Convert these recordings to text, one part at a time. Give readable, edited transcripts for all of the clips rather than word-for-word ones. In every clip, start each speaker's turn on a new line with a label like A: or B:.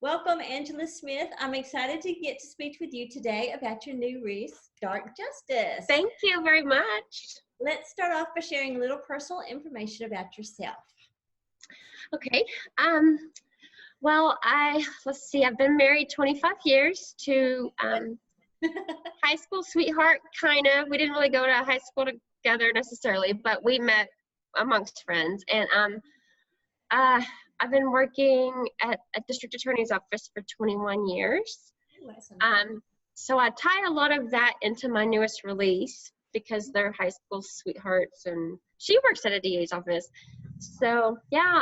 A: Welcome, Angela Smith. I'm excited to get to speak with you today about your new release, Dark Justice.
B: Thank you very much.
A: Let's start off by sharing a little personal information about yourself.
B: Okay. Well, let's see, I've been married 25 years to high school sweetheart, kind of. We didn't really go to high school together necessarily, but we met amongst friends. And I've been working at a district attorney's office for 21 years. So I tie a lot of that into my newest release because they're high school sweethearts, and she works at a DA's office. So yeah,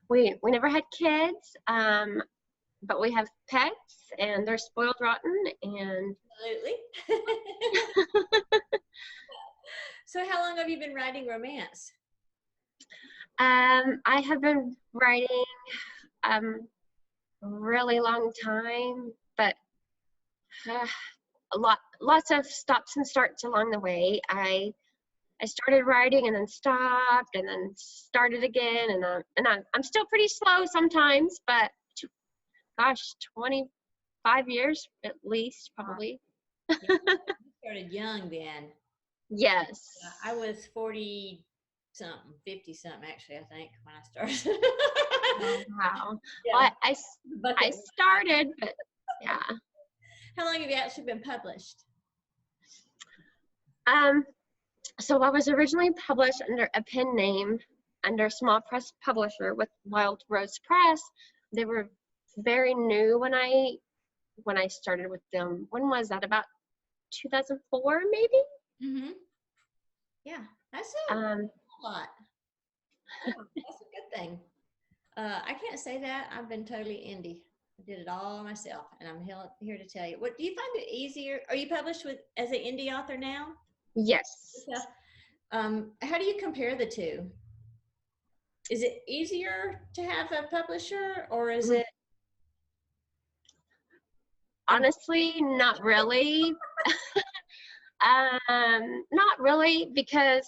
B: we never had kids, but we have pets, and they're spoiled rotten. And
A: absolutely. So how long have you been writing romance?
B: I have been writing a really long time, but lots of stops and starts along the way. I started writing and then stopped and then started again, and I'm still pretty slow sometimes, but gosh, 25 years at least, probably.
A: You started young then.
B: Yes.
A: I was 40-something, 50-something actually, I think, when I started.
B: Oh, wow.
A: Yeah.
B: Well, I started, but yeah.
A: How long have you actually been published?
B: So I was originally published under a pen name, under a small press publisher with Wild Rose Press. They were very new when I started with them. When was that? About 2004, maybe?
A: Mm-hmm. Yeah, that's a lot. That's a good thing. I can't say that. I've been totally indie. I did it all myself, and I'm here to tell you. What do you find it easier? Are you published as an indie author now?
B: Yes.
A: Yeah. How do you compare the two? Is it easier to have a publisher, or is it?
B: Honestly, not really. Not really, because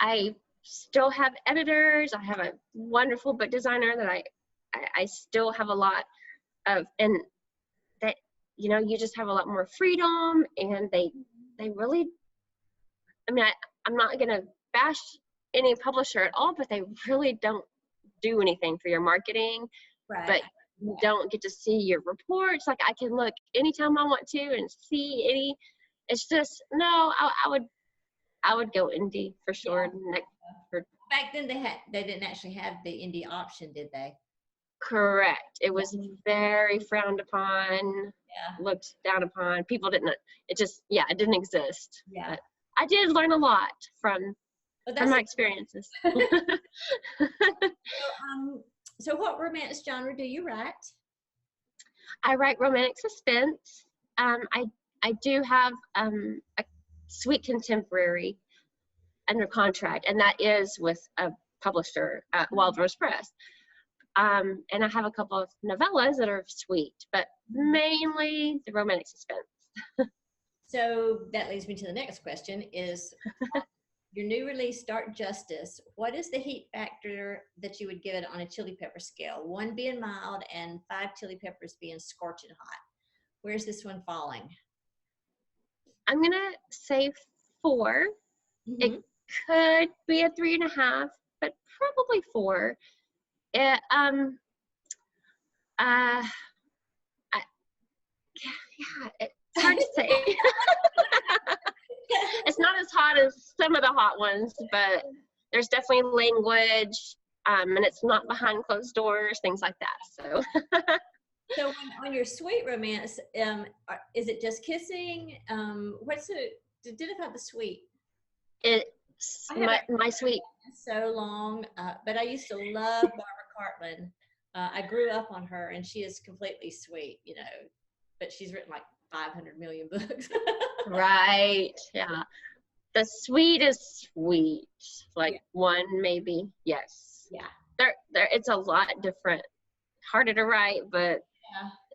B: I still have editors. I have a wonderful book designer that I still have a lot of, and that you just have a lot more freedom, and they really, I mean, I'm not gonna bash any publisher at all, but they really don't do anything for your marketing.
A: Right.
B: But you don't get to see your reports. Like, I can look anytime I want to and see any. It's just, no, I would go indie for sure.
A: Yeah. Back then they didn't actually have the indie option, did they?
B: Correct. It was very frowned upon, looked down upon. People didn't, it didn't exist.
A: Yeah.
B: But I did learn a lot from my experiences.
A: So what romance genre do you write?
B: I write romantic suspense. I do have a sweet contemporary under contract, and that is with a publisher, Wild Rose Press. And I have a couple of novellas that are sweet, but mainly the romantic suspense.
A: So that leads me to the next question is, your new release, Dark Justice, what is the heat factor that you would give it on a chili pepper scale? 1 being mild and 5 chili peppers being scorching hot. Where's this one falling?
B: I'm going to say 4. Mm-hmm. It could be a 3.5, but probably 4. It's hard to say. It's not as hot as some of the hot ones, but there's definitely language, and it's not behind closed doors, things like that.
A: So on your sweet romance, is it just kissing? Identify the sweet.
B: It's my sweet.
A: So long, but I used to love Barbara Cartland. I grew up on her, and she is completely sweet, but she's written like 500 million books.
B: Right. Yeah. The sweet is sweet. Like 1 maybe. Yes.
A: Yeah.
B: There. It's a lot different. Harder to write, but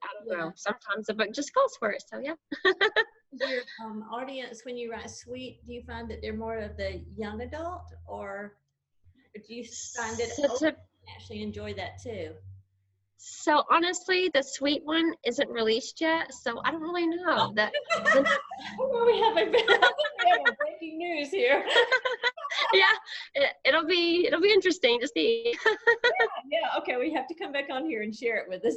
B: I don't know. Sometimes the book just calls for it. So yeah.
A: Your audience, when you write sweet, do you find that they're more of the young adult, or? Or do you find it actually enjoy that too?
B: So honestly, the sweet one isn't released yet, so I don't really know that.
A: Well, we have a breaking news here.
B: Yeah, it'll be interesting to see.
A: Yeah. Okay, we have to come back on here and share it with us.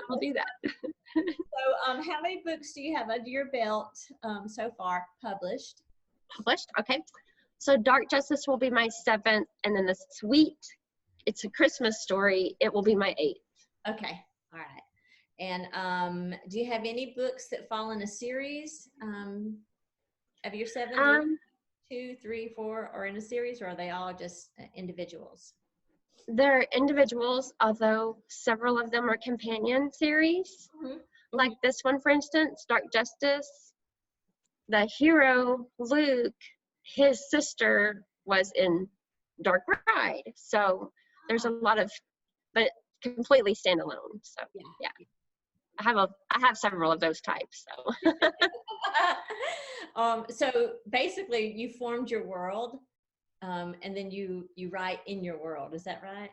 B: I'll do that.
A: So, how many books do you have under your belt so far published?
B: Okay. So Dark Justice will be my 7th, and then the Sweet, it's a Christmas story, it will be my 8th.
A: Okay. All right. And do you have any books that fall in a series of your 7? 2, 3, 4, or in a series, or are they all just individuals?
B: They're individuals, although several of them are companion series. Mm-hmm. Like this one, for instance, Dark Justice. The hero, Luke, his sister was in Dark Ride. So there's a lot of, but completely standalone. So yeah. I have several of those types. So
A: so basically you formed your world, and then you write in your world. Is that right?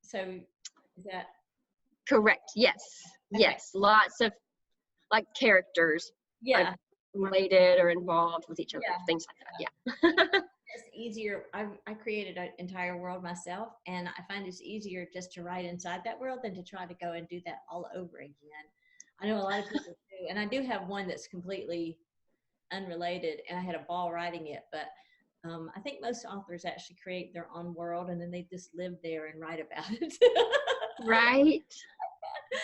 A: So is that
B: correct? Yes. Okay. Yes. Lots of like characters.
A: Yeah.
B: Like, related or involved with each other, things like that. Yeah.
A: It's easier. I created an entire world myself, and I find it's easier just to write inside that world than to try to go and do that all over again. I know a lot of people do, and I do have one that's completely unrelated, and I had a ball writing it, but I think most authors actually create their own world, and then they just live there and write about it.
B: Right.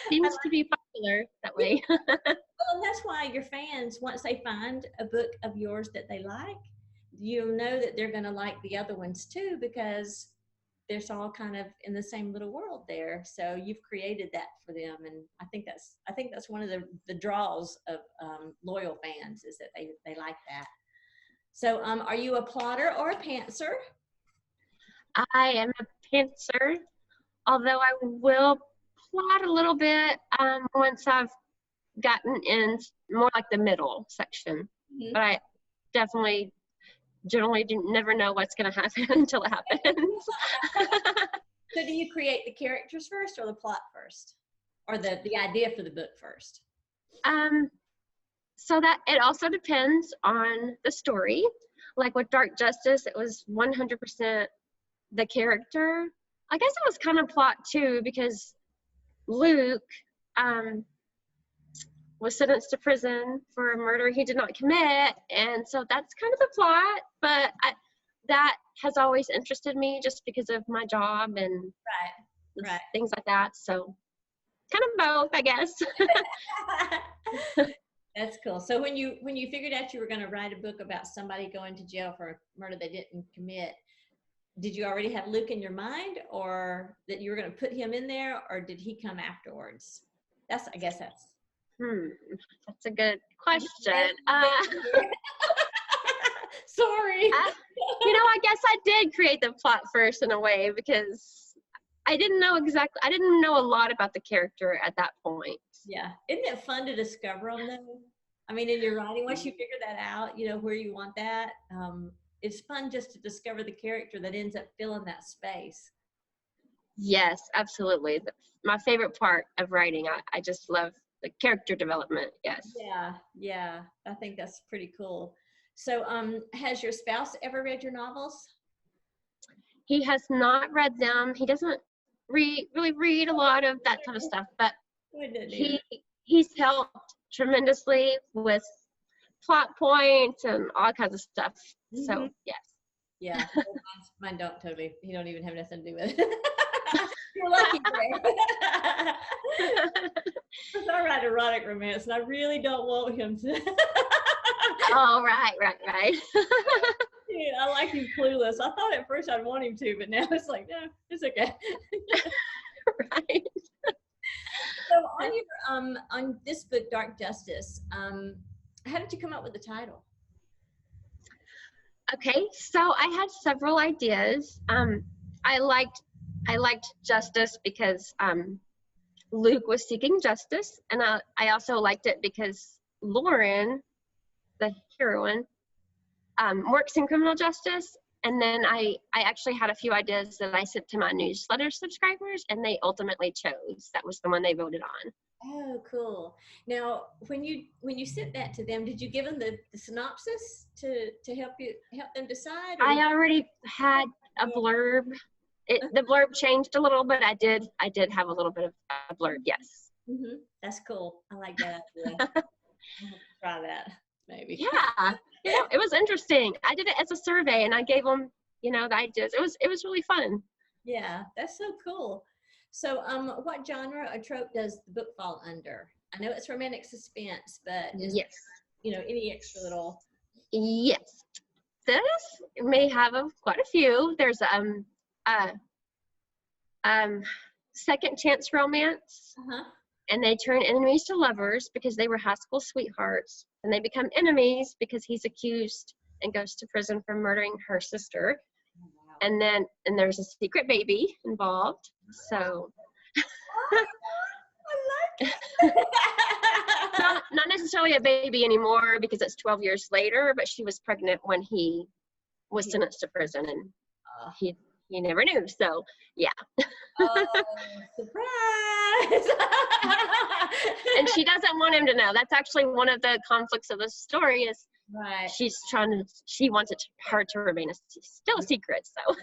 B: Seems to be popular that way.
A: Well, that's why your fans, once they find a book of yours that they like, you'll know that they're going to like the other ones too, because they're all kind of in the same little world there. So you've created that for them, and I think that's one of the draws of loyal fans, is that they like that. So, are you a plotter or a pantser?
B: I am a pantser, although I will plot a little bit once I've gotten in more like the middle section. Mm-hmm. But I definitely generally never know what's going to happen until it happens.
A: So do you create the characters first or the plot first? Or the idea for the book first?
B: So that it also depends on the story. Like with Dark Justice, it was 100% the character. I guess it was kind of plot too, because Luke was sentenced to prison for a murder he did not commit, and so that's kind of the plot. But that has always interested me just because of my job and right. Things like that. So kind of both, I guess.
A: That's cool. So when you figured out you were going to write a book about somebody going to jail for a murder they didn't commit, did you already have Luke in your mind, or that you were going to put him in there, or did he come afterwards? I guess that's.
B: That's a good question.
A: Sorry.
B: I guess I did create the plot first in a way, because I didn't know a lot about the character at that point.
A: Yeah. Isn't it fun to discover them though? I mean, in your writing, once you figure that out, where you want that, it's fun just to discover the character that ends up filling that space.
B: Yes, absolutely. My favorite part of writing. I just love the character development. Yes.
A: Yeah. I think that's pretty cool. So, has your spouse ever read your novels?
B: He has not read them. He doesn't really read a lot of that type of stuff, but he's helped tremendously with plot points and all kinds of stuff. Mm-hmm. So yes.
A: Yeah. Mine don't totally. He don't even have nothing to do with it. You're lucky, Greg. Because I write erotic romance, and I really don't want him to.
B: Oh, right.
A: Yeah, I like him clueless. I thought at first I'd want him to, but now it's like, no, it's okay.
B: Right.
A: So on this book, Dark Justice, how did you come up with the title?
B: Okay, so I had several ideas. I liked justice because Luke was seeking justice, and I also liked it because Lauren, the heroine, works in criminal justice. And then I actually had a few ideas that I sent to my newsletter subscribers, and they ultimately chose. That was the one they voted on.
A: Oh, cool. Now, when you sent that to them, did you give them the synopsis to help them decide?
B: I already had a blurb. The blurb changed a little, but I did have a little bit of a blurb. Yes.
A: Mm-hmm. That's cool. I like that. I'll try that maybe.
B: Yeah. It was interesting. I did it as a survey, and I gave them, the ideas. It was really fun.
A: Yeah, that's so cool. So, what genre or trope does the book fall under? I know it's romantic suspense, but
B: yes,
A: any extra little.
B: Yes, this may have quite a few. There's second chance romance, and they turn enemies to lovers because they were high school sweethearts, and they become enemies because he's accused and goes to prison for murdering her sister. Oh, wow. And there's a secret baby involved. So
A: I like it.
B: not necessarily a baby anymore because it's 12 years later, but she was pregnant when he was sentenced to prison, and he never knew. So yeah.
A: Oh, surprise.
B: And she doesn't want him to know. That's actually one of the conflicts of the story is she wants her to remain still a secret. So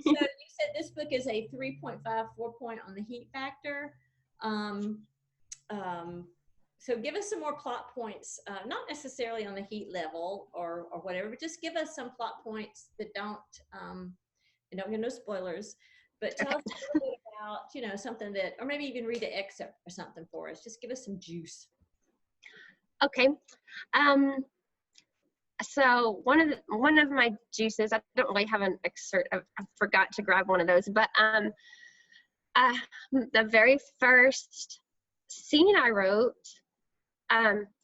A: So you said this book is a 3.5, 4 point on the heat factor. So give us some more plot points, not necessarily on the heat level or whatever, but just give us some plot points that don't give no spoilers, but tell us a little bit about, something that, or maybe even read an excerpt or something for us. Just give us some juice.
B: Okay. So one of my juices, I don't really have an excerpt. I forgot to grab one of those, but the very first scene I wrote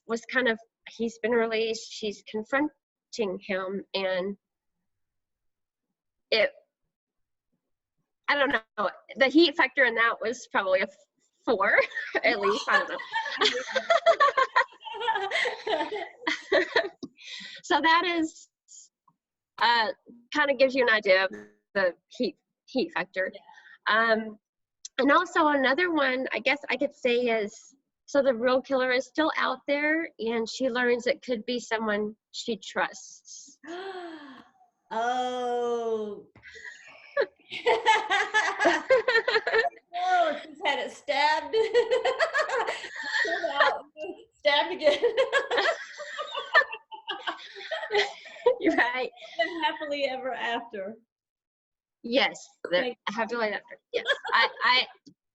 B: was kind of, he's been released, she's confronting him, and I don't know, the heat factor in that was probably a 4 at least. I don't know. So that is kind of gives you an idea of the heat factor. And also another one, I guess I could say, is, so the real killer is still out there, and she learns it could be someone she trusts.
A: Oh. Oh, she's had it stabbed. Stabbed again.
B: You're right.
A: And happily ever after.
B: Yes, happily after. Yes,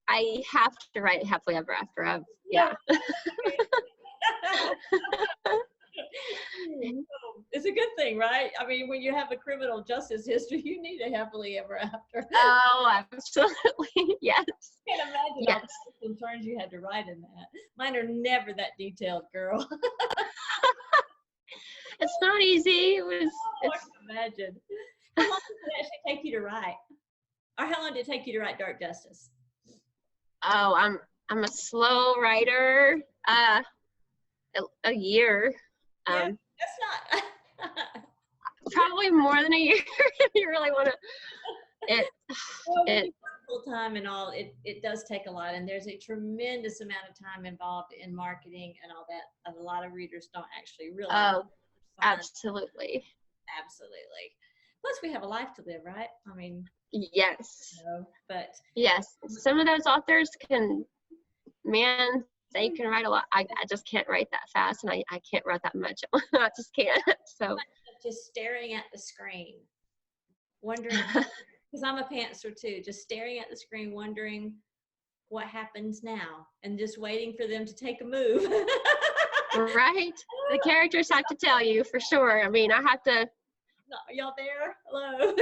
B: I have to write happily ever after. Yeah.
A: It's a good thing, right? I mean, when you have a criminal justice history, you need a happily ever after.
B: Oh, absolutely. Yes.
A: I can't imagine all the twists and turns you had to write in that. Mine are never that detailed, girl.
B: It's not easy.
A: I can imagine. How long did it actually take you to write? Or how long did it take you to write Dark Justice?
B: Oh, I'm a slow writer. A year.
A: Yeah, that's not.
B: Probably more than a year if you really want to.
A: Full time and all, it does take a lot, and there's a tremendous amount of time involved in marketing and all that. A lot of readers don't actually realize.
B: Oh, absolutely.
A: Absolutely. Plus, we have a life to live, right? I mean.
B: Yes.
A: But. Yes,
B: some of those authors they can write a lot. I just can't write that fast, and I can't write that much. I just can't. So.
A: Just staring at the screen, wondering, because I'm a pantser too, just staring at the screen, wondering what happens now, and just waiting for them to take a move.
B: Right. The characters have to tell you for sure. I mean, I have to.
A: Are y'all there? Hello.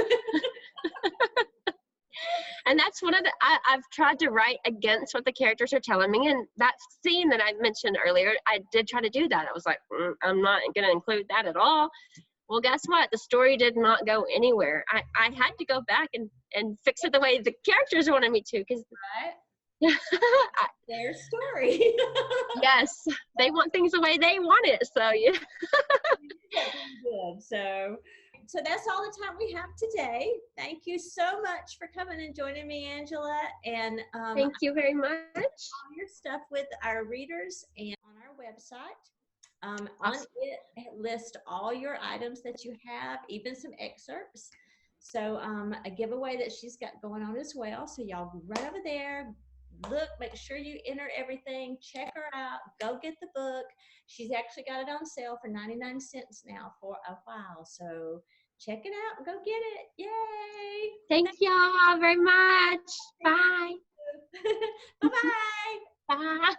B: And that's one of the, I've tried to write against what the characters are telling me. And that scene that I mentioned earlier, I did try to do that. I was like, I'm not going to include that at all. Well, guess what? The story did not go anywhere. I had to go back and fix it the way the characters wanted me to. Because
A: Their story.
B: Yes, they want things the way they want it. So yeah.
A: Good. So that's all the time we have today. Thank you so much for coming and joining me, Angela. And
B: Thank you very much.
A: all your stuff with our readers and on our website.
B: Awesome.
A: On it list all your items that you have, even some excerpts. So a giveaway that she's got going on as well. So y'all run over there, look, make sure you enter everything, check her out, go get the book. She's actually got it on sale for 99 cents now for a while. So check it out, go get it. Yay!
B: Thank y'all very much. Bye.
A: Bye-bye.
B: Bye.